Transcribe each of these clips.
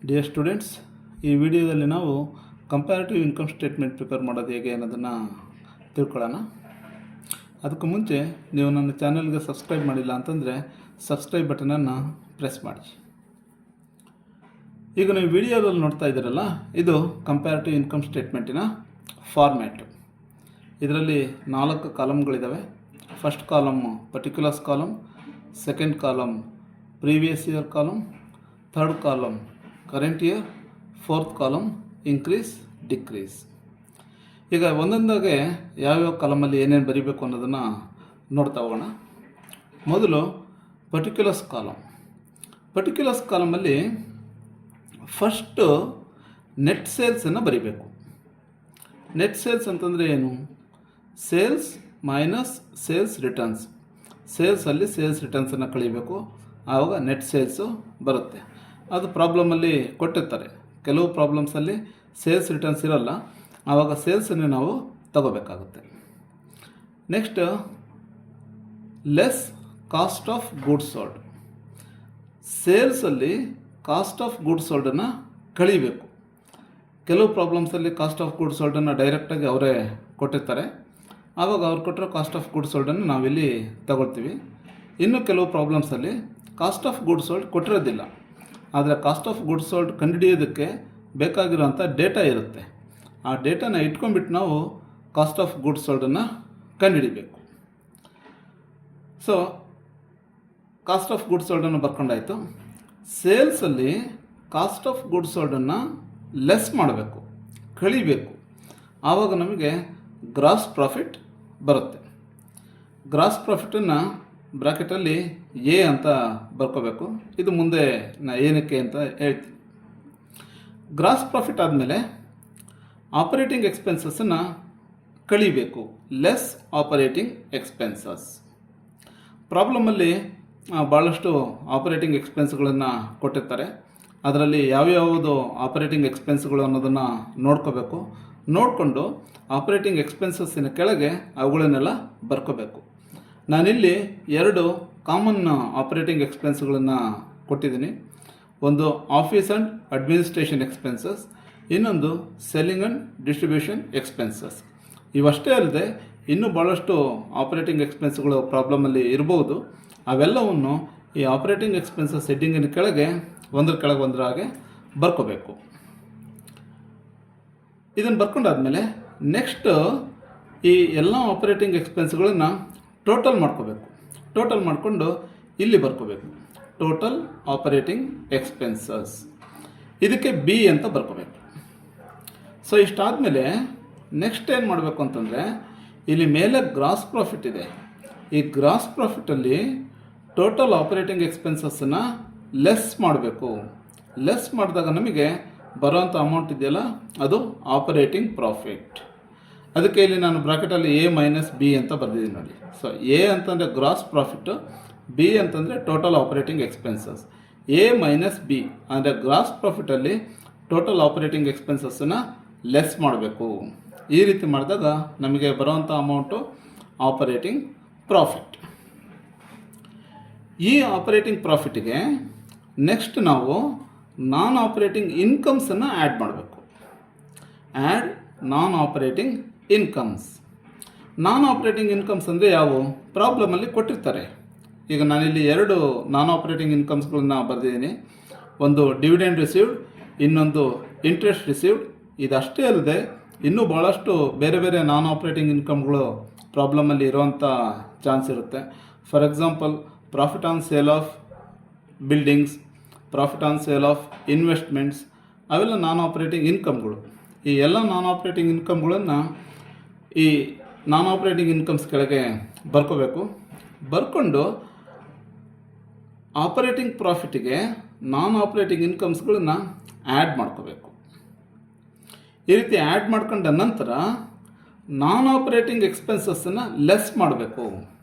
Dear students, ಈ ವಿಡಿಯೋದಲ್ಲಿ ನಾವು ಕಂಪ್ಯಾರಿಟಿವ್ ಇನ್ಕಮ್ ಸ್ಟೇಟ್ಮೆಂಟ್ ಪ್ರಿಪೇರ್ ಮಾಡೋದು ಹೇಗೆ ಅನ್ನೋದನ್ನು ತಿಳ್ಕೊಳ್ಳೋಣ. ಅದಕ್ಕೂ ಮುಂಚೆ ನೀವು ನನ್ನ ಚಾನಲ್ಗೆ ಸಬ್ಸ್ಕ್ರೈಬ್ ಮಾಡಿಲ್ಲ ಅಂತಂದರೆ ಸಬ್ಸ್ಕ್ರೈಬ್ ಬಟನನ್ನು ಪ್ರೆಸ್ ಮಾಡಿ. ಈಗ ನೀವು ವಿಡಿಯೋದಲ್ಲಿ ನೋಡ್ತಾ ಇದ್ದೀರಲ್ಲ, ಇದು ಕಂಪ್ಯಾರಿಟಿವ್ ಇನ್ಕಮ್ ಸ್ಟೇಟ್ಮೆಂಟಿನ ಫಾರ್ಮ್ಯಾಟು. ಇದರಲ್ಲಿ 4 ಕಾಲಮ್ಗಳಿದ್ದಾವೆ. First column particulars column, second column previous year column, third column current year, fourth column increase decrease. ಈಗ ಒಂದೊಂದಾಗೆ ಯಾವ್ಯಾವ ಕಾಲಮಲ್ಲಿ ಏನೇನು ಬರೀಬೇಕು ಅನ್ನೋದನ್ನು ನೋಡ್ತಾ ಹೋಗೋಣ. ಮೊದಲು ಪರ್ಟಿಕ್ಯುಲರ್ಸ್ ಕಾಲಮ್. ಪರ್ಟಿಕ್ಯುಲರ್ಸ್ ಕಾಲಮಲ್ಲಿ ಫಸ್ಟು ನೆಟ್ ಸೇಲ್ಸನ್ನು ಬರೀಬೇಕು. ನೆಟ್ ಸೇಲ್ಸ್ ಅಂತಂದರೆ ಏನು? Sales minus sales returns. ಸೇಲ್ಸಲ್ಲಿ ಸೇಲ್ಸ್ ರಿಟರ್ನ್ಸನ್ನು ಕಳಿಬೇಕು, ಆವಾಗ ನೆಟ್ ಸೇಲ್ಸು ಬರುತ್ತೆ. ಅದು ಪ್ರಾಬ್ಲಮಲ್ಲಿ ಕೊಟ್ಟಿರ್ತಾರೆ. ಕೆಲವು ಪ್ರಾಬ್ಲಮ್ಸಲ್ಲಿ ಸೇಲ್ಸ್ ರಿಟರ್ನ್ಸ್ ಇರೋಲ್ಲ, ಆವಾಗ ಸೇಲ್ಸನ್ನು ನಾವು ತಗೋಬೇಕಾಗುತ್ತೆ. Next less cost of goods sold. ಸೇಲ್ಸಲ್ಲಿ ಕಾಸ್ಟ್ ಆಫ್ ಗೂಡ್ಸ್ ಸೋಲ್ಡನ್ನು ಕಳಿಬೇಕು. ಕೆಲವು ಪ್ರಾಬ್ಲಮ್ಸಲ್ಲಿ ಕಾಸ್ಟ್ ಆಫ್ ಗೂಡ್ಸ್ ಸೋಲ್ಡನ್ನು ಡೈರೆಕ್ಟಾಗಿ ಅವರೇ ಕೊಟ್ಟಿರ್ತಾರೆ, ಆವಾಗ ಅವ್ರು ಕೊಟ್ಟಿರೋ ಕಾಸ್ಟ್ ಆಫ್ ಗೂಡ್ಸ್ ಸೋಲ್ಡನ್ನು ನಾವಿಲ್ಲಿ ತಗೊಳ್ತೀವಿ. ಇನ್ನು ಕೆಲವು ಪ್ರಾಬ್ಲಮ್ಸಲ್ಲಿ ಕಾಸ್ಟ್ ಆಫ್ ಗೂಡ್ಸ್ ಸೋಲ್ಡ್ ಕೊಟ್ಟಿರೋದಿಲ್ಲ, ಆದರೆ ಕಾಸ್ಟ್ ಆಫ್ ಗೂಡ್ಸ್ ಸೋಲ್ಡ್ ಕಂಡುಹಿಡಿಯೋದಕ್ಕೆ ಬೇಕಾಗಿರೋಂಥ ಡೇಟಾ ಇರುತ್ತೆ. ಆ ಡೇಟಾನ ಇಟ್ಕೊಂಡ್ಬಿಟ್ಟು ನಾವು ಕಾಸ್ಟ್ ಆಫ್ ಗೂಡ್ಸ್ ಸೋಲ್ಡನ್ನು ಕಂಡುಹಿಡಿಬೇಕು. ಸೊ ಕಾಸ್ಟ್ ಆಫ್ ಗೂಡ್ಸ್ ಸೋಲ್ಡನ್ನು ಬರ್ಕೊಂಡಾಯಿತು. ಸೇಲ್ಸಲ್ಲಿ ಕಾಸ್ಟ್ ಆಫ್ ಗೂಡ್ಸ್ ಸೋಲ್ಡನ್ನು ಲೆಸ್ ಮಾಡಬೇಕು, ಕಳಿಬೇಕು, ಆವಾಗ ನಮಗೆ ಗ್ರಾಸ್ ಪ್ರಾಫಿಟ್ ಬರುತ್ತೆ. ಗ್ರಾಸ್ ಪ್ರಾಫಿಟನ್ನು ಬ್ರಾಕೆಟಲ್ಲಿ ಎ ಅಂತ ಬರ್ಕೋಬೇಕು. ಇದು ಮುಂದೆ ಏನಕ್ಕೆ ಅಂತ ಹೇಳ್ತೀನಿ. ಗ್ರಾಸ್ ಪ್ರಾಫಿಟ್ ಆದಮೇಲೆ ಆಪರೇಟಿಂಗ್ ಎಕ್ಸ್ಪೆನ್ಸಸ್ಸನ್ನು ಕಳಿಬೇಕು, ಲೆಸ್ ಆಪರೇಟಿಂಗ್ ಎಕ್ಸ್ಪೆನ್ಸಸ್. ಪ್ರಾಬ್ಲಮಲ್ಲಿ ಭಾಳಷ್ಟು ಆಪರೇಟಿಂಗ್ ಎಕ್ಸ್ಪೆನ್ಸ್ಗಳನ್ನು ಕೊಟ್ಟಿರ್ತಾರೆ. ಅದರಲ್ಲಿ ಯಾವ್ಯಾವುದು ಆಪರೇಟಿಂಗ್ ಎಕ್ಸ್ಪೆನ್ಸ್ಗಳು ಅನ್ನೋದನ್ನು ನೋಡ್ಕೋಬೇಕು. ನೋಡಿಕೊಂಡು ಆಪರೇಟಿಂಗ್ ಎಕ್ಸ್ಪೆನ್ಸಸ್ಸಿನ ಕೆಳಗೆ ಅವುಗಳನ್ನೆಲ್ಲ ಬರ್ಕೋಬೇಕು. ನಾನಿಲ್ಲಿ 2 ಕಾಮನ್ ಆಪರೇಟಿಂಗ್ ಎಕ್ಸ್ಪೆನ್ಸ್ಗಳನ್ನು ಕೊಟ್ಟಿದ್ದೀನಿ. ಒಂದು ಆಫೀಸ್ ಆ್ಯಂಡ್ ಅಡ್ಮಿನಿಸ್ಟ್ರೇಷನ್ ಎಕ್ಸ್ಪೆನ್ಸಸ್, ಇನ್ನೊಂದು ಸೆಲ್ಲಿಂಗ್ ಆ್ಯಂಡ್ ಡಿಸ್ಟ್ರಿಬ್ಯೂಷನ್ ಎಕ್ಸ್ಪೆನ್ಸಸ್. ಇವಷ್ಟೇ ಅಲ್ಲದೆ ಇನ್ನೂ ಭಾಳಷ್ಟು ಆಪರೇಟಿಂಗ್ ಎಕ್ಸ್ಪೆನ್ಸ್ಗಳು ಪ್ರಾಬ್ಲಮಲ್ಲಿ ಇರ್ಬೋದು. ಅವೆಲ್ಲವನ್ನು ಈ ಆಪರೇಟಿಂಗ್ ಎಕ್ಸ್ಪೆನ್ಸಸ್ ಹೆಡ್ಡಿಂಗಿನ ಕೆಳಗೆ ಒಂದರ ಕೆಳಗೆ ಒಂದರ ಹಾಗೆ ಬರ್ಕೋಬೇಕು. ಇದನ್ನು ಬರ್ಕೊಂಡಾದ್ಮೇಲೆ ನೆಕ್ಸ್ಟ್ ಈ ಎಲ್ಲ ಆಪರೇಟಿಂಗ್ ಎಕ್ಸ್ಪೆನ್ಸ್ಗಳನ್ನು ಟೋಟಲ್ ಮಾಡ್ಕೋಬೇಕು. ಟೋಟಲ್ ಮಾಡಿಕೊಂಡು ಇಲ್ಲಿ ಬರ್ಕೋಬೇಕು, ಟೋಟಲ್ ಆಪರೇಟಿಂಗ್ ಎಕ್ಸ್ಪೆನ್ಸಸ್. ಇದಕ್ಕೆ ಬಿ ಅಂತ ಬರ್ಕೋಬೇಕು. ಸೊ ಇಷ್ಟಾದಮೇಲೆ ನೆಕ್ಸ್ಟ್ ಏನು ಮಾಡಬೇಕು ಅಂತಂದರೆ, ಇಲ್ಲಿ ಮೇಲೆ ಗ್ರಾಸ್ ಪ್ರಾಫಿಟ್ ಇದೆ. ಈ ಗ್ರಾಸ್ ಪ್ರಾಫಿಟಲ್ಲಿ ಟೋಟಲ್ ಆಪರೇಟಿಂಗ್ ಎಕ್ಸ್ಪೆನ್ಸಸ್ಸನ್ನು ಲೆಸ್ ಮಾಡಬೇಕು. ಲೆಸ್ ಮಾಡಿದಾಗ ನಮಗೆ ಬರೋವಂಥ ಅಮೌಂಟ್ ಇದೆಯಲ್ಲ, ಅದು ಆಪರೇಟಿಂಗ್ ಪ್ರಾಫಿಟ್. ಅದಕ್ಕೆ ಇಲ್ಲಿ ನಾನು ಬ್ರಾಕೆಟಲ್ಲಿ ಎ ಮೈನಸ್ ಬಿ ಅಂತ ಬರೆದಿದ್ದೀನಿ ನೋಡಿ. ಸೊ ಎ ಅಂತಂದರೆ ಗ್ರಾಸ್ ಪ್ರಾಫಿಟ್ಟು, ಬಿ ಅಂತಂದರೆ total operating expenses. A minus B ಅಂದರೆ ಗ್ರಾಸ್ ಪ್ರಾಫಿಟಲ್ಲಿ ಟೋಟಲ್ ಆಪರೇಟಿಂಗ್ ಎಕ್ಸ್ಪೆನ್ಸಸ್ಸನ್ನು ಲೆಸ್ ಮಾಡಬೇಕು. ಈ ರೀತಿ ಮಾಡಿದಾಗ ನಮಗೆ ಬರೋವಂಥ ಅಮೌಂಟು ಆಪರೇಟಿಂಗ್ ಪ್ರಾಫಿಟ್. ಈ ಆಪರೇಟಿಂಗ್ ಪ್ರಾಫಿಟಿಗೆ ನೆಕ್ಸ್ಟ್ ನಾವು ನಾನ್ ಆಪರೇಟಿಂಗ್ ಇನ್ಕಮ್ಸನ್ನು ಆ್ಯಡ್ ಮಾಡಬೇಕು. ಆ್ಯಡ್ ನಾನ್ ಆಪರೇಟಿಂಗ್ ಇನ್ಕಮ್ಸ್. ನಾನ್ ಆಪರೇಟಿಂಗ್ ಇನ್ಕಮ್ಸ್ ಅಂದರೆ ಯಾವುವು? ಪ್ರಾಬ್ಲಮಲ್ಲಿ ಕೊಟ್ಟಿರ್ತಾರೆ. ಈಗ ನಾನಿಲ್ಲಿ 2 ನಾನ್ ಆಪರೇಟಿಂಗ್ ಇನ್ಕಮ್ಸ್ಗಳನ್ನ ಬರೆದಿದ್ದೀನಿ. ಒಂದು ಡಿವಿಡೆಂಡ್ ರಿಸೀವ್ಡ್, ಇನ್ನೊಂದು ಇಂಟ್ರೆಸ್ಟ್ ರಿಸೀವ್ಡ್. ಇದಷ್ಟೇ ಅಲ್ಲದೆ ಇನ್ನೂ ಭಾಳಷ್ಟು ಬೇರೆ ಬೇರೆ ನಾನ್ ಆಪರೇಟಿಂಗ್ ಇನ್ಕಮ್ಗಳು ಪ್ರಾಬ್ಲಮಲ್ಲಿ ಇರೋವಂಥ ಚಾನ್ಸ್ ಇರುತ್ತೆ. For example profit on sale of buildings, profit on sale of investments, ಅವೆಲ್ಲ ನಾನ್ ಆಪರೇಟಿಂಗ್ ಇನ್ಕಮ್ಗಳು. ಈ ಎಲ್ಲ ನಾನ್ ಆಪರೇಟಿಂಗ್ ಇನ್ಕಮ್ಗಳನ್ನು ಈ ನಾನ್ ಆಪರೇಟಿಂಗ್ ಇನ್ಕಮ್ಸ್ ಕೆಳಗೆ ಬರ್ಕೋಬೇಕು. ಬರ್ಕೊಂಡು ಆಪರೇಟಿಂಗ್ ಪ್ರಾಫಿಟಿಗೆ ನಾನ್ ಆಪರೇಟಿಂಗ್ ಇನ್ಕಮ್ಸ್ಗಳನ್ನ ಆ್ಯಡ್ ಮಾಡ್ಕೋಬೇಕು. ಈ ರೀತಿ ಆ್ಯಡ್ ಮಾಡ್ಕೊಂಡ ನಂತರ ನಾನ್ ಆಪರೇಟಿಂಗ್ ಎಕ್ಸ್ಪೆನ್ಸಸ್ಸನ್ನು ಲೆಸ್ ಮಾಡಬೇಕು.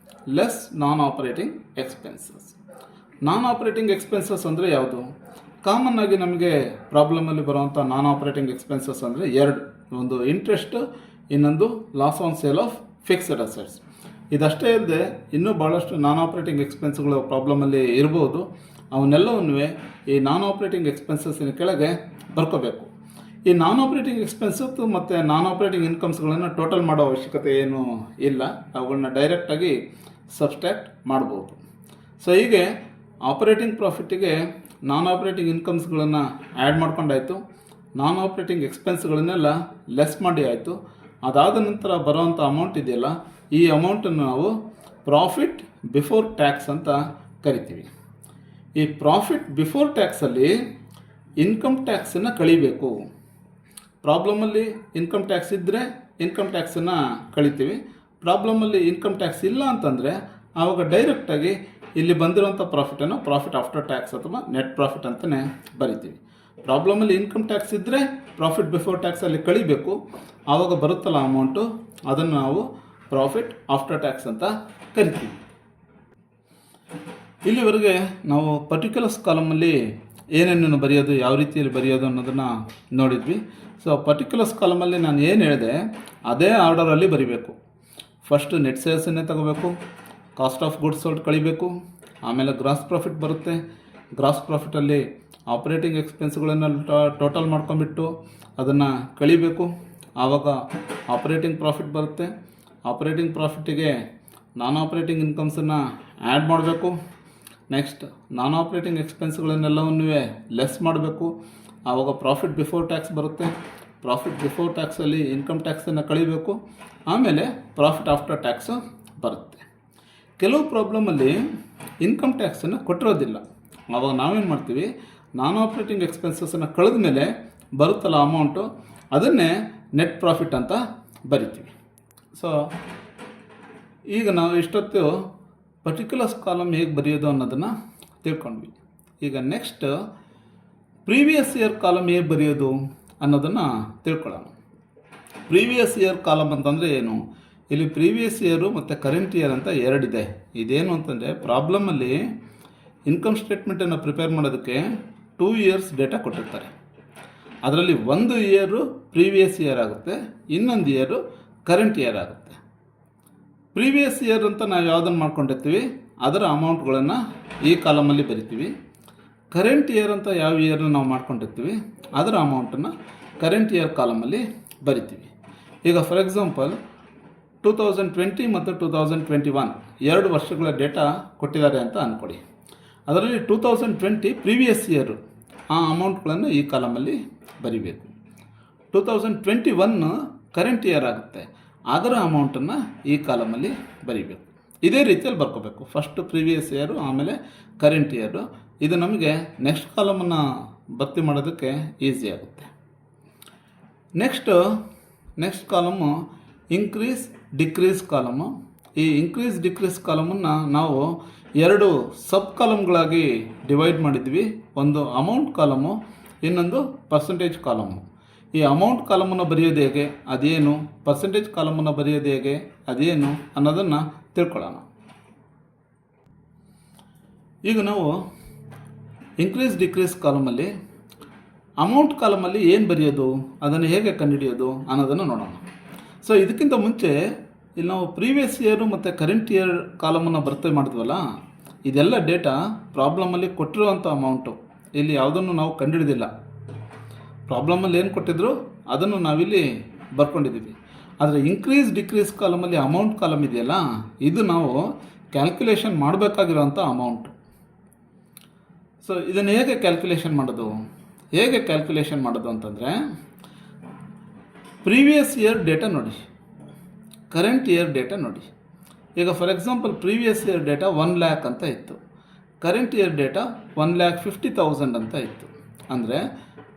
ಲೆಸ್ ನಾನ್ ಆಪರೇಟಿಂಗ್ ಎಕ್ಸ್ಪೆನ್ಸಸ್. ನಾನ್ ಆಪರೇಟಿಂಗ್ ಎಕ್ಸ್ಪೆನ್ಸಸ್ ಅಂದರೆ ಯಾವುದು? ಕಾಮನ್ ಆಗಿ ನಮಗೆ ಪ್ರಾಬ್ಲಮಲ್ಲಿ ಬರುವಂಥ ನಾನ್ ಆಪರೇಟಿಂಗ್ ಎಕ್ಸ್ಪೆನ್ಸಸ್ ಅಂದರೆ 2. ಒಂದು ಇಂಟ್ರೆಸ್ಟ್, ಇನ್ನೊಂದು loss on sale of fixed assets. ಇದಷ್ಟೇ ಅಲ್ಲದೆ ಇನ್ನೂ ಭಾಳಷ್ಟು ನಾನ್ ಆಪರೇಟಿಂಗ್ ಎಕ್ಸ್ಪೆನ್ಸ್ಗಳು ಪ್ರಾಬ್ಲಮಲ್ಲಿ ಇರ್ಬೋದು. ಅವನ್ನೆಲ್ಲವನ್ನೂ ಈ ನಾನ್ ಆಪ್ರೇಟಿಂಗ್ ಎಕ್ಸ್ಪೆನ್ಸಸ್ಸಿನ ಕೆಳಗೆ ಬರ್ಕೋಬೇಕು. ಈ ನಾನ್ ಆಪ್ರೇಟಿಂಗ್ ಎಕ್ಸ್ಪೆನ್ಸಸ್ ಮತ್ತು ನಾನ್ ಆಪ್ರೇಟಿಂಗ್ ಇನ್ಕಮ್ಸ್ಗಳನ್ನು ಟೋಟಲ್ ಮಾಡೋ ಅವಶ್ಯಕತೆ ಏನೂ ಇಲ್ಲ, ಅವುಗಳನ್ನ ಡೈರೆಕ್ಟಾಗಿ ಸಬ್ಸ್ಟ್ರಾಕ್ಟ್ ಮಾಡ್ಬೋದು. ಸೊ ಹೀಗೆ ಆಪರೇಟಿಂಗ್ ಪ್ರಾಫಿಟ್ಟಿಗೆ ನಾನ್ ಆಪ್ರೇಟಿಂಗ್ ಇನ್ಕಮ್ಸ್ಗಳನ್ನು ಆ್ಯಡ್ ಮಾಡ್ಕೊಂಡಾಯಿತು, ನಾನ್ ಆಪ್ರೇಟಿಂಗ್ ಎಕ್ಸ್ಪೆನ್ಸ್ಗಳನ್ನೆಲ್ಲ ಲೆಸ್ ಮಾಡಿ ಆಯಿತು. ಅದಾದ ನಂತರ ಬರೋವಂಥ ಅಮೌಂಟ್ ಇದೆಯಲ್ಲ, ಈ ಅಮೌಂಟನ್ನು ನಾವು ಪ್ರಾಫಿಟ್ ಬಿಫೋರ್ ಟ್ಯಾಕ್ಸ್ ಅಂತ ಕರಿತೀವಿ. ಈ ಪ್ರಾಫಿಟ್ ಬಿಫೋರ್ ಟ್ಯಾಕ್ಸಲ್ಲಿ ಇನ್ಕಮ್ ಟ್ಯಾಕ್ಸನ್ನು ಕಳಿಬೇಕು. ಪ್ರಾಬ್ಲಮಲ್ಲಿ ಇನ್ಕಮ್ ಟ್ಯಾಕ್ಸ್ ಇದ್ದರೆ ಇನ್ಕಮ್ ಟ್ಯಾಕ್ಸನ್ನು ಕಳಿತೀವಿ. ಪ್ರಾಬ್ಲಮಲ್ಲಿ ಇನ್ಕಮ್ ಟ್ಯಾಕ್ಸ್ ಇಲ್ಲ ಅಂತಂದರೆ ಆವಾಗ ಡೈರೆಕ್ಟಾಗಿ ಇಲ್ಲಿ ಬಂದಿರೋಂಥ ಪ್ರಾಫಿಟನ್ನು ಪ್ರಾಫಿಟ್ ಆಫ್ಟರ್ ಟ್ಯಾಕ್ಸ್ ಅಥವಾ ನೆಟ್ ಪ್ರಾಫಿಟ್ ಅಂತಲೇ ಬರಿತೀವಿ. ಪ್ರಾಬ್ಲಮಲ್ಲಿ ಇನ್ಕಮ್ ಟ್ಯಾಕ್ಸ್ ಇದ್ದರೆ ಪ್ರಾಫಿಟ್ ಬಿಫೋರ್ ಟ್ಯಾಕ್ಸಲ್ಲಿ ಕಳಿಬೇಕು, ಆವಾಗ ಬರುತ್ತಲ್ಲ ಅಮೌಂಟು, ಅದನ್ನು ನಾವು ಪ್ರಾಫಿಟ್ ಆಫ್ಟರ್ ಟ್ಯಾಕ್ಸ್ ಅಂತ ಕರಿತೀವಿ. ಇಲ್ಲಿವರೆಗೆ ನಾವು ಪರ್ಟಿಕ್ಯುಲರ್ಸ್ ಕಾಲಮಲ್ಲಿ ಏನೇನು ಬರೆಯೋದು, ಯಾವ ರೀತಿಯಲ್ಲಿ ಬರೆಯೋದು ಅನ್ನೋದನ್ನು ನೋಡಿದ್ವಿ. ಸೊ ಪರ್ಟಿಕ್ಯುಲರ್ಸ್ ಕಾಲಮಲ್ಲಿ ನಾನು ಏನು ಹೇಳಿದೆ ಅದೇ ಆರ್ಡರಲ್ಲಿ ಬರಿಬೇಕು. ಫಸ್ಟು ನೆಟ್ ಸೇಲ್ಸನ್ನೇ ತಗೋಬೇಕು, ಕಾಸ್ಟ್ ಆಫ್ ಗುಡ್ಸ್ ಸೋಲ್ಡ್ ಕಳಿಬೇಕು, ಆಮೇಲೆ ಗ್ರಾಸ್ ಪ್ರಾಫಿಟ್ ಬರುತ್ತೆ. ಗ್ರಾಸ್ ಪ್ರಾಫಿಟಲ್ಲಿ ಆಪ್ರೇಟಿಂಗ್ ಎಕ್ಸ್ಪೆನ್ಸ್ಗಳನ್ನು ಟೋಟಲ್ ಮಾಡ್ಕೊಂಬಿಟ್ಟು ಅದನ್ನು ಕಳಿಬೇಕು, ಆವಾಗ ಆಪ್ರೇಟಿಂಗ್ ಪ್ರಾಫಿಟ್ ಬರುತ್ತೆ. ಆಪ್ರೇಟಿಂಗ್ ಪ್ರಾಫಿಟ್ಟಿಗೆ ನಾನ್ ಆಪ್ರೇಟಿಂಗ್ ಇನ್ಕಮ್ಸನ್ನು ಆ್ಯಡ್ ಮಾಡಬೇಕು. ನೆಕ್ಸ್ಟ್ ನಾನ್ ಆಪ್ರೇಟಿಂಗ್ ಎಕ್ಸ್ಪೆನ್ಸ್ಗಳನ್ನೆಲ್ಲವನ್ನೂ ಲೆಸ್ ಮಾಡಬೇಕು, ಆವಾಗ ಪ್ರಾಫಿಟ್ ಬಿಫೋರ್ ಟ್ಯಾಕ್ಸ್ ಬರುತ್ತೆ. ಪ್ರಾಫಿಟ್ ಬಿಫೋರ್ ಟ್ಯಾಕ್ಸಲ್ಲಿ ಇನ್ಕಮ್ ಟ್ಯಾಕ್ಸನ್ನು ಕಳಿಬೇಕು, ಆಮೇಲೆ ಪ್ರಾಫಿಟ್ ಆಫ್ಟರ್ ಟ್ಯಾಕ್ಸು ಬರುತ್ತೆ. ಕೆಲವು ಪ್ರಾಬ್ಲಮಲ್ಲಿ ಇನ್ಕಮ್ ಟ್ಯಾಕ್ಸನ್ನು ಕೊಟ್ಟಿರೋದಿಲ್ಲ, ಆವಾಗ ನಾವೇನು ಮಾಡ್ತೀವಿ, ನಾನ್ ಆಪ್ರೇಟಿಂಗ್ ಎಕ್ಸ್ಪೆನ್ಸಸನ್ನು ಕಳೆದ ಮೇಲೆ ಬರುತ್ತಲ್ಲ ಅಮೌಂಟು, ಅದನ್ನೇ ನೆಟ್ ಪ್ರಾಫಿಟ್ ಅಂತ ಬರಿತೀವಿ. ಸೊ ಈಗ ನಾವು ಇಷ್ಟೊತ್ತು ಪರ್ಟಿಕ್ಯುಲರ್ಸ್ ಕಾಲಮ್ ಹೇಗೆ ಬರೆಯೋದು ಅನ್ನೋದನ್ನು ತಿಳ್ಕೊಂಡ್ವಿ. ಈಗ ನೆಕ್ಸ್ಟ್ ಪ್ರೀವಿಯಸ್ ಇಯರ್ ಕಾಲಮ್ ಹೇಗೆ ಬರೆಯೋದು ಅನ್ನೋದನ್ನು ತಿಳ್ಕೊಳ್ಳೋಣ. ಪ್ರೀವಿಯಸ್ ಇಯರ್ ಕಾಲಮ್ ಅಂತಂದರೆ ಏನು? ಇಲ್ಲಿ ಪ್ರೀವಿಯಸ್ ಇಯರು ಮತ್ತು ಕರೆಂಟ್ ಇಯರ್ ಅಂತ ಎರಡಿದೆ. ಇದೇನು ಅಂತಂದರೆ ಪ್ರಾಬ್ಲಮಲ್ಲಿ ಇನ್ಕಮ್ ಸ್ಟೇಟ್ಮೆಂಟನ್ನು ಪ್ರಿಪೇರ್ ಮಾಡೋದಕ್ಕೆ 2 ಇಯರ್ಸ್ ಡೇಟಾ ಕೊಟ್ಟಿರ್ತಾರೆ. ಅದರಲ್ಲಿ 1 ಇಯರು ಪ್ರೀವಿಯಸ್ ಇಯರ್ ಆಗುತ್ತೆ, ಇನ್ನೊಂದು ಇಯರು ಕರೆಂಟ್ ಇಯರ್ ಆಗುತ್ತೆ. ಪ್ರೀವಿಯಸ್ ಇಯರ್ ಅಂತ ನಾವು ಯಾವುದನ್ನು ಮಾಡ್ಕೊಂಡಿರ್ತೀವಿ ಅದರ ಅಮೌಂಟ್ಗಳನ್ನು ಈ ಕಾಲಮಲ್ಲಿ ಬರಿತೀವಿ. ಕರೆಂಟ್ ಇಯರ್ ಅಂತ ಯಾವ ಇಯರ್ನ ನಾವು ಮಾಡ್ಕೊಂಡಿರ್ತೀವಿ ಅದರ ಅಮೌಂಟನ್ನು ಕರೆಂಟ್ ಇಯರ್ ಕಾಲಮಲ್ಲಿ ಬರಿತೀವಿ. ಈಗ ಫಾರ್ ಎಕ್ಸಾಂಪಲ್ 2020 ಮತ್ತು 2021 2 ವರ್ಷಗಳ ಡೇಟಾ ಕೊಟ್ಟಿದ್ದಾರೆ ಅಂತ ಅಂದ್ಕೊಳ್ಳಿ. ಅದರಲ್ಲಿ 2020 ಪ್ರೀವಿಯಸ್ ಇಯರು, ಆ ಅಮೌಂಟ್ಗಳನ್ನು ಈ ಕಾಲಮಲ್ಲಿ ಬರಿಬೇಕು. 2021 ಕರೆಂಟ್ ಇಯರ್ ಆಗುತ್ತೆ, ಅದರ ಅಮೌಂಟನ್ನು ಈ ಕಾಲಮಲ್ಲಿ ಬರಿಬೇಕು. ಇದೇ ರೀತಿಯಲ್ಲಿ ಬರ್ಕೋಬೇಕು. ಫಸ್ಟು ಪ್ರೀವಿಯಸ್ ಇಯರು, ಆಮೇಲೆ ಕರೆಂಟ್ ಇಯರು. ಇದು ನಮಗೆ ನೆಕ್ಸ್ಟ್ ಕಾಲಮನ್ನು ಭರ್ತಿ ಮಾಡೋದಕ್ಕೆ ಈಸಿ ಆಗುತ್ತೆ. Next column increase decrease column. ಈ ಇನ್ಕ್ರೀಸ್ ಡಿಕ್ರೀಸ್ ಕಾಲಮನ್ನು ನಾವು 2 ಸಬ್ ಕಾಲಮ್ಗಳಾಗಿ ಡಿವೈಡ್ ಮಾಡಿದ್ವಿ. ಒಂದು ಅಮೌಂಟ್ ಕಾಲಮು, ಇನ್ನೊಂದು ಪರ್ಸೆಂಟೇಜ್ ಕಾಲಮು. ಈ ಅಮೌಂಟ್ ಕಾಲಮನ್ನು ಬರೆಯೋದು ಹೇಗೆ, ಅದೇನು, ಪರ್ಸೆಂಟೇಜ್ ಕಾಲಮನ್ನು ಬರೆಯೋದು ಹೇಗೆ, ಅದೇನು ಅನ್ನೋದನ್ನು ತಿಳ್ಕೊಳ್ಳೋಣ. ಈಗ ನಾವು ಇನ್ಕ್ರೀಸ್ ಡಿಕ್ರೀಸ್ ಕಾಲಮಲ್ಲಿ ಅಮೌಂಟ್ ಕಾಲಮಲ್ಲಿ ಏನು ಬರೆಯೋದು, ಅದನ್ನು ಹೇಗೆ ಕಂಡುಹಿಡಿಯೋದು ಅನ್ನೋದನ್ನು ನೋಡೋಣ. ಸೊ ಇದಕ್ಕಿಂತ ಮುಂಚೆ ಇಲ್ಲಿ ನಾವು ಪ್ರೀವಿಯಸ್ ಇಯರು ಮತ್ತು ಕರೆಂಟ್ ಇಯರ್ ಕಾಲಮನ್ನು ಭರ್ತಿ ಮಾಡಿದ್ವಲ್ಲ, ಇದೆಲ್ಲ ಡೇಟಾ ಪ್ರಾಬ್ಲಮಲ್ಲಿ ಕೊಟ್ಟಿರುವಂಥ ಅಮೌಂಟು. ಇಲ್ಲಿ ಯಾವುದನ್ನು ನಾವು ಕಂಡುಹಿಡಿದಿಲ್ಲ. ಪ್ರಾಬ್ಲಮಲ್ಲಿ ಏನು ಕೊಟ್ಟಿದ್ರು ಅದನ್ನು ನಾವಿಲ್ಲಿ ಬರ್ಕೊಂಡಿದ್ದೀವಿ. ಆದರೆ ಇನ್ಕ್ರೀಸ್ ಡಿಕ್ರೀಸ್ ಕಾಲಮಲ್ಲಿ ಅಮೌಂಟ್ ಕಾಲಮ್ ಇದೆಯಲ್ಲ, ಇದು ನಾವು ಕ್ಯಾಲ್ಕುಲೇಷನ್ ಮಾಡಬೇಕಾಗಿರೋಂಥ ಅಮೌಂಟು. ಸೊ ಇದನ್ನು ಹೇಗೆ ಕ್ಯಾಲ್ಕುಲೇಷನ್ ಮಾಡೋದು ಅಂತಂದರೆ, ಪ್ರೀವಿಯಸ್ ಇಯರ್ ಡೇಟಾ ನೋಡಿ, ಕರೆಂಟ್ ಇಯರ್ ಡೇಟಾ ನೋಡಿ. ಈಗ for example previous year data 1 lakh ಅಂತ ಇತ್ತು, ಕರೆಂಟ್ ಇಯರ್ ಡೇಟಾ 1,50,000 ಅಂತ ಇತ್ತು. ಅಂದರೆ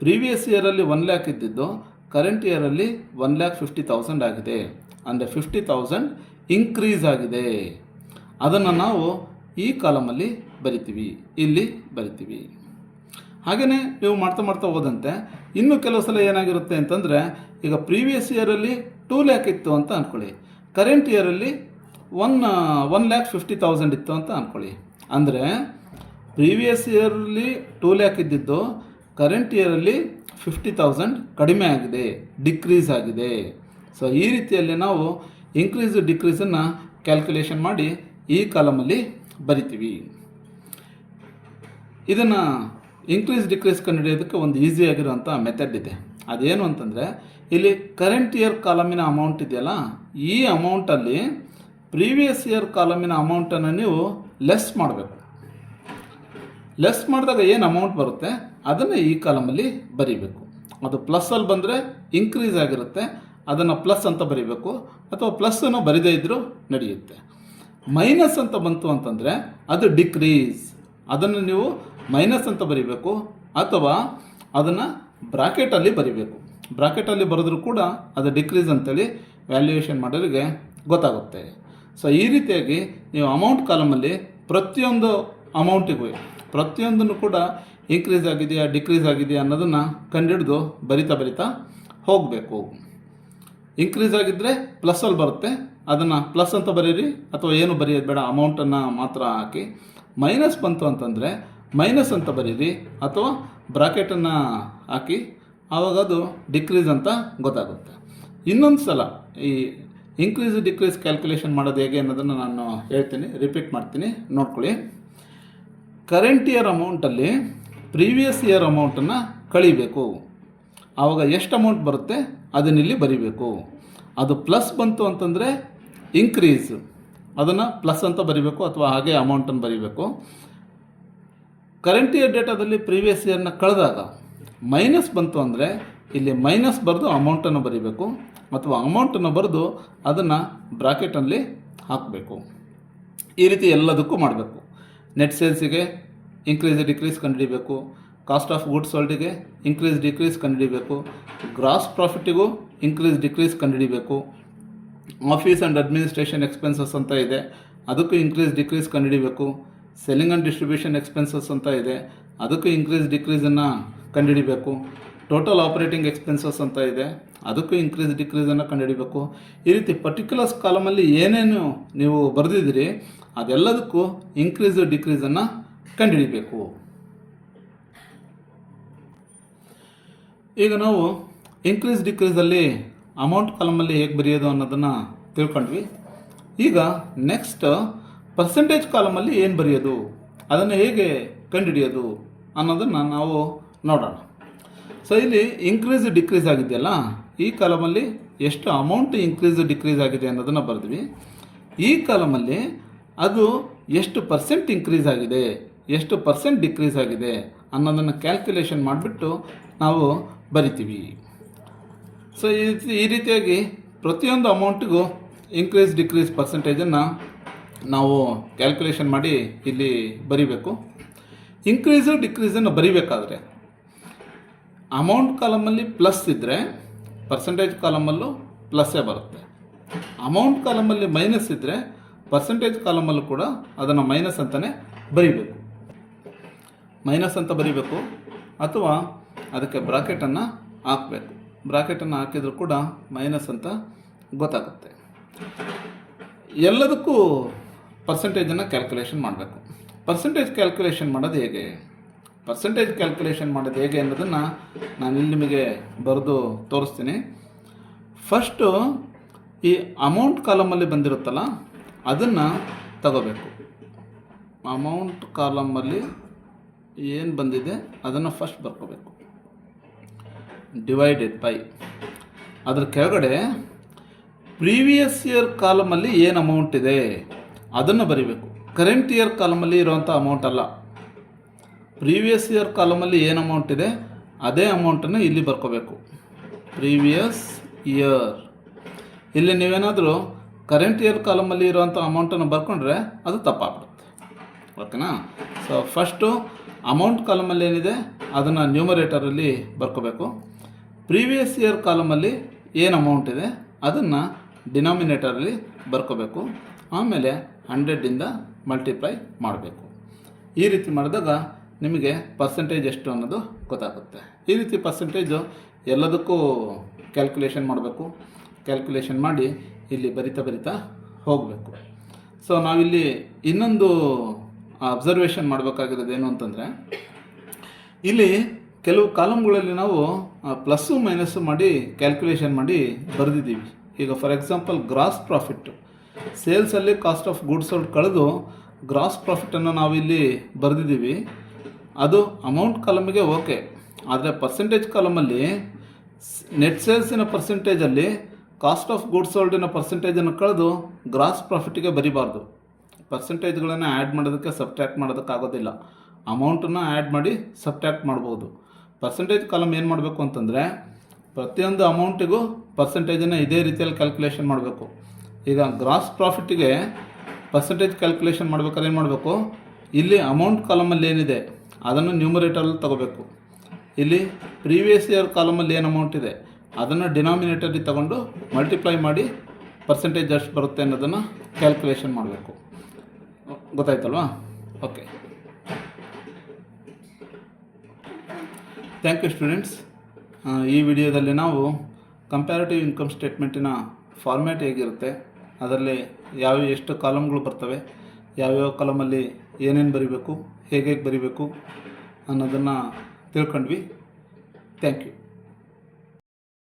ಪ್ರೀವಿಯಸ್ ಇಯರಲ್ಲಿ 1 lakh ಇದ್ದಿದ್ದು ಕರೆಂಟ್ ಇಯರಲ್ಲಿ 1,50,000 ಆಗಿದೆ. ಅಂದರೆ 50,000 ಇನ್ಕ್ರೀಸ್ ಆಗಿದೆ. ಅದನ್ನು ನಾವು ಈ ಕಾಲಮಲ್ಲಿ ಬರಿತೀವಿ, ಇಲ್ಲಿ ಬರಿತೀವಿ. ಹಾಗೆಯೇ ನೀವು ಮಾಡ್ತಾ ಹೋದಂತೆ ಇನ್ನೂ ಕೆಲವು ಸಲ ಏನಾಗಿರುತ್ತೆ ಅಂತಂದರೆ, ಈಗ ಪ್ರೀವಿಯಸ್ ಇಯರಲ್ಲಿ 2 lakh ಇತ್ತು ಅಂತ ಅಂದ್ಕೊಳ್ಳಿ, ಕರೆಂಟ್ ಇಯರಲ್ಲಿ 1,50,000 ಇತ್ತು ಅಂತ ಅಂದ್ಕೊಳ್ಳಿ. ಅಂದರೆ ಪ್ರೀವಿಯಸ್ ಇಯರಲ್ಲಿ 2 lakh ಇದ್ದಿದ್ದು ಕರೆಂಟ್ ಇಯರಲ್ಲಿ 50,000 ಕಡಿಮೆ ಆಗಿದೆ, ಡಿಕ್ರೀಸ್ ಆಗಿದೆ. ಸೊ ಈ ರೀತಿಯಲ್ಲಿ ನಾವು ಇನ್ಕ್ರೀಸು ಡಿಕ್ರೀಸನ್ನು ಕ್ಯಾಲ್ಕುಲೇಷನ್ ಮಾಡಿ ಈ ಕಾಲಮಲ್ಲಿ ಬರಿತೀವಿ. ಇದನ್ನು ಇನ್ಕ್ರೀಸ್ ಡಿಕ್ರೀಸ್ ಕಂಡುಹಿಡಿಯೋದಕ್ಕೆ ಒಂದು ಈಸಿಯಾಗಿರೋಂಥ ಮೆಥಡ್ ಇದೆ. ಅದೇನು ಅಂತಂದರೆ, ಇಲ್ಲಿ ಕರೆಂಟ್ ಇಯರ್ ಕಾಲಮಿನ ಅಮೌಂಟ್ ಇದೆಯಲ್ಲ, ಈ ಅಮೌಂಟಲ್ಲಿ ಪ್ರೀವಿಯಸ್ ಇಯರ್ ಕಾಲಮಿನ ಅಮೌಂಟನ್ನು ನೀವು ಲೆಸ್ ಮಾಡಬೇಕು. ಲೆಸ್ ಮಾಡಿದಾಗ ಏನು ಅಮೌಂಟ್ ಬರುತ್ತೆ ಅದನ್ನು ಈ ಕಾಲಮಲ್ಲಿ ಬರೀಬೇಕು. ಅದು ಪ್ಲಸ್ಸಲ್ಲಿ ಬಂದರೆ ಇನ್ಕ್ರೀಸ್ ಆಗಿರುತ್ತೆ, ಅದನ್ನು ಪ್ಲಸ್ ಅಂತ ಬರೀಬೇಕು, ಅಥವಾ ಪ್ಲಸ್ಸನ್ನು ಬರೀದೇ ಇದ್ದರೂ ನಡೆಯುತ್ತೆ. ಮೈನಸ್ ಅಂತ ಬಂತು ಅಂತಂದರೆ ಅದು ಡಿಕ್ರೀಸ್, ಅದನ್ನು ನೀವು ಮೈನಸ್ ಅಂತ ಬರೀಬೇಕು, ಅಥವಾ ಅದನ್ನು ಬ್ರಾಕೆಟಲ್ಲಿ ಬರೀಬೇಕು. ಬ್ರಾಕೆಟಲ್ಲಿ ಬರೆದ್ರೂ ಕೂಡ ಅದು ಡಿಕ್ರೀಸ್ ಅಂತೇಳಿ ವ್ಯಾಲ್ಯೂಯೇಷನ್ ಮಾಡೋರಿಗೆ ಗೊತ್ತಾಗುತ್ತೆ. ಸೊ ಈ ರೀತಿಯಾಗಿ ನೀವು ಅಮೌಂಟ್ ಕಾಲಮಲ್ಲಿ ಪ್ರತಿಯೊಂದು ಅಮೌಂಟಿಗೂ ಪ್ರತಿಯೊಂದನ್ನು ಕೂಡ ಇನ್ಕ್ರೀಸ್ ಆಗಿದೆಯಾ ಡಿಕ್ರೀಸ್ ಆಗಿದೆಯಾ ಅನ್ನೋದನ್ನು ಕಂಡುಹಿಡಿದು ಬರಿತಾ ಹೋಗಬೇಕು. ಇನ್ಕ್ರೀಸ್ ಆಗಿದ್ದರೆ ಪ್ಲಸ್ಸಲ್ಲಿ ಬರುತ್ತೆ, ಅದನ್ನು ಪ್ಲಸ್ ಅಂತ ಬರೀರಿ, ಅಥವಾ ಏನು ಬರೆಯೋದು ಬೇಡ, ಅಮೌಂಟನ್ನು ಮಾತ್ರ ಹಾಕಿ. ಮೈನಸ್ ಬಂತು ಅಂತಂದರೆ ಮೈನಸ್ ಅಂತ ಬರೀರಿ, ಅಥವಾ ಬ್ರಾಕೆಟನ್ನು ಹಾಕಿ, ಆವಾಗ ಅದು ಡಿಕ್ರೀಸ್ ಅಂತ ಗೊತ್ತಾಗುತ್ತೆ. ಇನ್ನೊಂದು ಸಲ ಈ ಇನ್ಕ್ರೀಸ್ ಡಿಕ್ರೀಸ್ ಕ್ಯಾಲ್ಕುಲೇಷನ್ ಮಾಡೋದು ಹೇಗೆ ಅನ್ನೋದನ್ನು ನಾನು ಹೇಳ್ತೀನಿ, ರಿಪೀಟ್ ಮಾಡ್ತೀನಿ, ನೋಡ್ಕೊಳ್ಳಿ. ಕರೆಂಟ್ ಇಯರ್ ಅಮೌಂಟಲ್ಲಿ ಪ್ರೀವಿಯಸ್ ಇಯರ್ ಅಮೌಂಟನ್ನು ಕಳಿಬೇಕು. ಆವಾಗ ಎಷ್ಟು ಅಮೌಂಟ್ ಬರುತ್ತೆ ಅದನ್ನಿಲ್ಲಿ ಬರಿಬೇಕು. ಅದು ಪ್ಲಸ್ ಬಂತು ಅಂತಂದರೆ ಇನ್ಕ್ರೀಸ್, ಅದನ್ನು ಪ್ಲಸ್ ಅಂತ ಬರಿಬೇಕು, ಅಥವಾ ಹಾಗೆ ಅಮೌಂಟನ್ನು ಬರಿಬೇಕು. ಕರೆಂಟ್ ಇಯರ್ ಡೇಟಾದಲ್ಲಿ ಪ್ರೀವಿಯಸ್ ಇಯರ್ನ ಕಳೆದಾಗ ಮೈನಸ್ ಬಂತು ಅಂದರೆ ಇಲ್ಲಿ ಮೈನಸ್ ಬರೆದು ಅಮೌಂಟನ್ನು ಬರಿಬೇಕು, ಅಥವಾ ಅಮೌಂಟನ್ನು ಬರೆದು ಅದನ್ನು ಬ್ರಾಕೆಟಲ್ಲಿ ಹಾಕಬೇಕು. ಈ ರೀತಿ ಎಲ್ಲದಕ್ಕೂ ಮಾಡಬೇಕು. ನೆಟ್ ಸೇಲ್ಸಿಗೆ ಇನ್ಕ್ರೀಸ್ ಡಿಕ್ರೀಸ್ ಕಂಡುಹಿಡಿಬೇಕು, ಕಾಸ್ಟ್ ಆಫ್ ಗುಡ್ಸ್ ಸೋಲ್ಡಿಗೆ ಇನ್ಕ್ರೀಸ್ ಡಿಕ್ರೀಸ್ ಕಂಡುಹಿಡಿಬೇಕು, ಗ್ರಾಸ್ ಪ್ರಾಫಿಟ್ಟಿಗೂ ಇನ್ಕ್ರೀಸ್ ಡಿಕ್ರೀಸ್ ಕಂಡುಹಿಡಿಬೇಕು, ಆಫೀಸ್ ಆ್ಯಂಡ್ ಅಡ್ಮಿನಿಸ್ಟ್ರೇಷನ್ ಎಕ್ಸ್ಪೆನ್ಸಸ್ ಅಂತ ಇದೆ, ಅದಕ್ಕೂ ಇನ್ಕ್ರೀಸ್ ಡಿಕ್ರೀಸ್ ಕಂಡುಹಿಡಿಬೇಕು, ಸೆಲ್ಲಿಂಗ್ ಆ್ಯಂಡ್ ಡಿಸ್ಟ್ರಿಬ್ಯೂಷನ್ ಎಕ್ಸ್ಪೆನ್ಸಸ್ ಅಂತ ಇದೆ, ಅದಕ್ಕೂ ಇನ್ಕ್ರೀಸ್ ಡಿಕ್ರೀಸನ್ನು ಕಂಡುಹಿಡಿಬೇಕು, ಟೋಟಲ್ ಆಪರೇಟಿಂಗ್ ಎಕ್ಸ್ಪೆನ್ಸಸ್ ಅಂತ ಇದೆ, ಅದಕ್ಕೂ ಇನ್ಕ್ರೀಸ್ ಡಿಕ್ರೀಸನ್ನು ಕಂಡುಹಿಡಿಬೇಕು. ಈ ರೀತಿ ಪರ್ಟಿಕ್ಯುಲರ್ಸ್ ಕಾಲಮಲ್ಲಿ ಏನೇನು ನೀವು ಬರೆದಿದ್ದೀರಿ ಅದೆಲ್ಲದಕ್ಕೂ ಇನ್ಕ್ರೀಸ್ ಡಿಕ್ರೀಸನ್ನು ಕಂಡುಹಿಡಿಬೇಕು. ಈಗ ನಾವು ಇನ್ಕ್ರೀಸ್ ಡಿಕ್ರೀಸಲ್ಲಿ ಅಮೌಂಟ್ ಕಾಲಮಲ್ಲಿ ಹೇಗೆ ಬರೆಯೋದು ಅನ್ನೋದನ್ನು ತಿಳ್ಕೊಂಡ್ವಿ. ಈಗ ನೆಕ್ಸ್ಟ್ ಪರ್ಸೆಂಟೇಜ್ ಕಾಲಮಲ್ಲಿ ಏನು ಬರೆಯೋದು, ಅದನ್ನು ಹೇಗೆ ಕಂಡುಹಿಡಿಯೋದು ಅನ್ನೋದನ್ನು ನಾವು ನೋಡೋಣ. ಸೊ ಇಲ್ಲಿ ಇನ್ಕ್ರೀಸ್ ಡಿಕ್ರೀಸ್ ಆಗಿದೆಯಲ್ಲ, ಈ ಕಾಲಮಲ್ಲಿ ಎಷ್ಟು ಅಮೌಂಟ್ ಇನ್ಕ್ರೀಸ್ ಡಿಕ್ರೀಸ್ ಆಗಿದೆ ಅನ್ನೋದನ್ನು ಬರೆದ್ವಿ. ಈ ಕಾಲಮಲ್ಲಿ ಅದು ಎಷ್ಟು ಪರ್ಸೆಂಟ್ ಇನ್ಕ್ರೀಸ್ ಆಗಿದೆ, ಎಷ್ಟು ಪರ್ಸೆಂಟ್ ಡಿಕ್ರೀಸ್ ಆಗಿದೆ ಅನ್ನೋದನ್ನು ಕ್ಯಾಲ್ಕುಲೇಷನ್ ಮಾಡಿಬಿಟ್ಟು ನಾವು ಬರಿತೀವಿ. ಸೊ ಈ ರೀತಿಯಾಗಿ ಪ್ರತಿಯೊಂದು ಅಮೌಂಟಿಗೂ ಇನ್ಕ್ರೀಸ್ ಡಿಕ್ರೀಸ್ ಪರ್ಸೆಂಟೇಜನ್ನು ನಾವು ಕ್ಯಾಲ್ಕುಲೇಷನ್ ಮಾಡಿ ಇಲ್ಲಿ ಬರಿಬೇಕು. ಇನ್ಕ್ರೀಸು ಡಿಕ್ರೀಸನ್ನು ಬರಿಬೇಕಾದ್ರೆ ಅಮೌಂಟ್ ಕಾಲಮಲ್ಲಿ ಪ್ಲಸ್ ಇದ್ದರೆ ಪರ್ಸೆಂಟೇಜ್ ಕಾಲಮಲ್ಲೂ ಪ್ಲಸ್ಸೇ ಬರುತ್ತೆ. ಅಮೌಂಟ್ ಕಾಲಮಲ್ಲಿ ಮೈನಸ್ ಇದ್ದರೆ ಪರ್ಸೆಂಟೇಜ್ ಕಾಲಮಲ್ಲೂ ಕೂಡ ಅದನ್ನು ಮೈನಸ್ ಅಂತಲೇ ಬರಿಬೇಕು. ಮೈನಸ್ ಅಂತ ಬರಿಬೇಕು, ಅಥವಾ ಅದಕ್ಕೆ ಬ್ರಾಕೆಟನ್ನು ಹಾಕಬೇಕು. ಬ್ರಾಕೆಟನ್ನು ಹಾಕಿದರೂ ಕೂಡ ಮೈನಸ್ ಅಂತ ಗೊತ್ತಾಗುತ್ತೆ. ಎಲ್ಲದಕ್ಕೂ ಪರ್ಸೆಂಟೇಜನ್ನು ಕ್ಯಾಲ್ಕುಲೇಷನ್ ಮಾಡಬೇಕು. ಪರ್ಸೆಂಟೇಜ್ ಕ್ಯಾಲ್ಕುಲೇಷನ್ ಮಾಡೋದು ಹೇಗೆ, ಪರ್ಸೆಂಟೇಜ್ ಕ್ಯಾಲ್ಕುಲೇಷನ್ ಮಾಡೋದು ಹೇಗೆ ಅನ್ನೋದನ್ನು ನಾನು ಇಲ್ಲಿ ನಿಮಗೆ ಬರೆದು ತೋರಿಸ್ತೀನಿ. ಫಸ್ಟು ಈ ಅಮೌಂಟ್ ಕಾಲಮಲ್ಲಿ ಬಂದಿರುತ್ತಲ್ಲ ಅದನ್ನು ತಗೋಬೇಕು. ಅಮೌಂಟ್ ಕಾಲಮಲ್ಲಿ ಏನು ಬಂದಿದೆ ಅದನ್ನು ಫಸ್ಟ್ ಬರ್ಕೋಬೇಕು. ಡಿವೈಡೆಡ್ ಬೈ, ಅದ್ರ ಕೆಳಗಡೆ ಪ್ರೀವಿಯಸ್ ಇಯರ್ ಕಾಲಮಲ್ಲಿ ಏನು ಅಮೌಂಟ್ ಇದೆ ಅದನ್ನು ಬರಿಬೇಕು. ಕರೆಂಟ್ ಇಯರ್ ಕಾಲಮಲ್ಲಿ ಇರುವಂಥ ಅಮೌಂಟ್ ಅಲ್ಲ. ಪ್ರೀವಿಯಸ್ ಇಯರ್ ಕಾಲಮಲ್ಲಿ ಏನು ಅಮೌಂಟ್ ಇದೆ ಅದೇ ಅಮೌಂಟನ್ನು ಇಲ್ಲಿ ಬರ್ಕೋಬೇಕು. ಪ್ರೀವಿಯಸ್ ಇಯರ್, ಇಲ್ಲಿ ನೀವೇನಾದರೂ ಕರೆಂಟ್ ಇಯರ್ ಕಾಲಮಲ್ಲಿ ಇರುವಂಥ ಅಮೌಂಟನ್ನು ಬರ್ಕೊಂಡ್ರೆ ಅದು ತಪ್ಪಾಗ್ಬಿಡುತ್ತೆ. ಓಕೆನಾ? ಸೊ ಫಸ್ಟು ಅಮೌಂಟ್ ಕಾಲಮಲ್ಲಿ ಏನಿದೆ ಅದನ್ನು ನ್ಯೂಮರೇಟರಲ್ಲಿ ಬರ್ಕೋಬೇಕು. ಪ್ರೀವಿಯಸ್ ಇಯರ್ ಕಾಲಮಲ್ಲಿ ಏನು ಅಮೌಂಟ್ ಇದೆ ಅದನ್ನು ಡಿನಾಮಿನೇಟರಲ್ಲಿ ಬರ್ಕೋಬೇಕು. ಆಮೇಲೆ 100ಇಂದ ಮಲ್ಟಿಪ್ಲೈ ಮಾಡಬೇಕು. ಈ ರೀತಿ ಮಾಡಿದಾಗ ನಿಮಗೆ ಪರ್ಸೆಂಟೇಜ್ ಎಷ್ಟು ಅನ್ನೋದು ಗೊತ್ತಾಗುತ್ತೆ. ಈ ರೀತಿ ಪರ್ಸೆಂಟೇಜು ಎಲ್ಲದಕ್ಕೂ ಕ್ಯಾಲ್ಕುಲೇಷನ್ ಮಾಡಬೇಕು. ಕ್ಯಾಲ್ಕುಲೇಷನ್ ಮಾಡಿ ಇಲ್ಲಿ ಬರಿತಾ ಹೋಗಬೇಕು. ಸೊ ನಾವಿಲ್ಲಿ ಇನ್ನೊಂದು ಅಬ್ಸರ್ವೇಷನ್ ಮಾಡಬೇಕಾಗಿರೋದು ಏನು ಅಂತಂದರೆ, ಇಲ್ಲಿ ಕೆಲವು ಕಾಲಮ್ಗಳಲ್ಲಿ ನಾವು ಪ್ಲಸ್ಸು ಮೈನಸ್ಸು ಮಾಡಿ ಕ್ಯಾಲ್ಕುಲೇಷನ್ ಮಾಡಿ ಬರೆದಿದ್ದೀವಿ. ಈಗ ಫಾರ್ ಎಕ್ಸಾಂಪಲ್ ಗ್ರಾಸ್ ಪ್ರಾಫಿಟ್ಟು, ಸೇಲ್ಸಲ್ಲಿ ಕಾಸ್ಟ್ ಆಫ್ ಗುಡ್ಸ್ ಸೋಲ್ಡ್ ಕಳೆದು ಗ್ರಾಸ್ ಪ್ರಾಫಿಟನ್ನು ನಾವಿಲ್ಲಿ ಬರೆದಿದ್ದೀವಿ. ಅದು ಅಮೌಂಟ್ ಕಾಲಮಿಗೆ ಓಕೆ. ಆದರೆ ಪರ್ಸೆಂಟೇಜ್ ಕಾಲಮಲ್ಲಿ ನೆಟ್ ಸೇಲ್ಸಿನ ಪರ್ಸೆಂಟೇಜಲ್ಲಿ ಕಾಸ್ಟ್ ಆಫ್ ಗೂಡ್ಸ್ ಸೋಲ್ಡಿನ ಪರ್ಸೆಂಟೇಜನ್ನು ಕಳೆದು ಗ್ರಾಸ್ ಪ್ರಾಫಿಟ್ಟಿಗೆ ಬರಿಬಾರ್ದು. ಪರ್ಸೆಂಟೇಜ್ಗಳನ್ನು ಆ್ಯಡ್ ಮಾಡೋದಕ್ಕೆ ಸಬ್ಟ್ರ್ಯಾಕ್ಟ್ ಮಾಡೋದಕ್ಕಾಗೋದಿಲ್ಲ. ಅಮೌಂಟನ್ನು ಆ್ಯಡ್ ಮಾಡಿ ಸಬ್ಟ್ರ್ಯಾಕ್ಟ್ ಮಾಡ್ಬೋದು. ಪರ್ಸೆಂಟೇಜ್ ಕಾಲಮ್ ಏನು ಮಾಡಬೇಕು ಅಂತಂದರೆ ಪ್ರತಿಯೊಂದು ಅಮೌಂಟಿಗೂ ಪರ್ಸೆಂಟೇಜನ್ನು ಇದೇ ರೀತಿಯಲ್ಲಿ ಕ್ಯಾಲ್ಕುಲೇಷನ್ ಮಾಡಬೇಕು. ಈಗ ಗ್ರಾಸ್ ಪ್ರಾಫಿಟ್ಟಿಗೆ ಪರ್ಸೆಂಟೇಜ್ ಕ್ಯಾಲ್ಕುಲೇಷನ್ ಮಾಡ್ಬೇಕಾದ್ರೆ ಏನು ಮಾಡಬೇಕು, ಇಲ್ಲಿ ಅಮೌಂಟ್ ಕಾಲಮಲ್ಲಿ ಏನಿದೆ ಅದನ್ನು ನ್ಯೂಮರೇಟರಲ್ಲಿ ತಗೋಬೇಕು. ಇಲ್ಲಿ ಪ್ರೀವಿಯಸ್ ಇಯರ್ ಕಾಲಮಲ್ಲಿ ಏನು ಅಮೌಂಟ್ ಇದೆ ಅದನ್ನು ಡಿನಾಮಿನೇಟರಲ್ಲಿ ತಗೊಂಡು ಮಲ್ಟಿಪ್ಲೈ ಮಾಡಿ ಪರ್ಸೆಂಟೇಜ್ ಎಷ್ಟು ಬರುತ್ತೆ ಅನ್ನೋದನ್ನು ಕ್ಯಾಲ್ಕುಲೇಷನ್ ಮಾಡಬೇಕು. ಗೊತ್ತಾಯ್ತಲ್ವಾ? Okay, thank you students. ಈ ವಿಡಿಯೋದಲ್ಲಿ ನಾವು ಕಂಪ್ಯಾರಿಟಿವ್ ಇನ್ಕಮ್ ಸ್ಟೇಟ್ಮೆಂಟಿನ ಫಾರ್ಮ್ಯಾಟ್ ಹೇಗಿರುತ್ತೆ, ಅದರಲ್ಲಿ ಎಷ್ಟು ಕಾಲಮ್ಗಳು ಬರ್ತವೆ, ಯಾವ್ಯಾವ ಕಾಲಮಲ್ಲಿ ಏನೇನು ಬರೀಬೇಕು, ಹೇಗೆ ಬರೀಬೇಕು ಅನ್ನೋದನ್ನು ತಿಳ್ಕೊಂಡ್ವಿ. Thank you.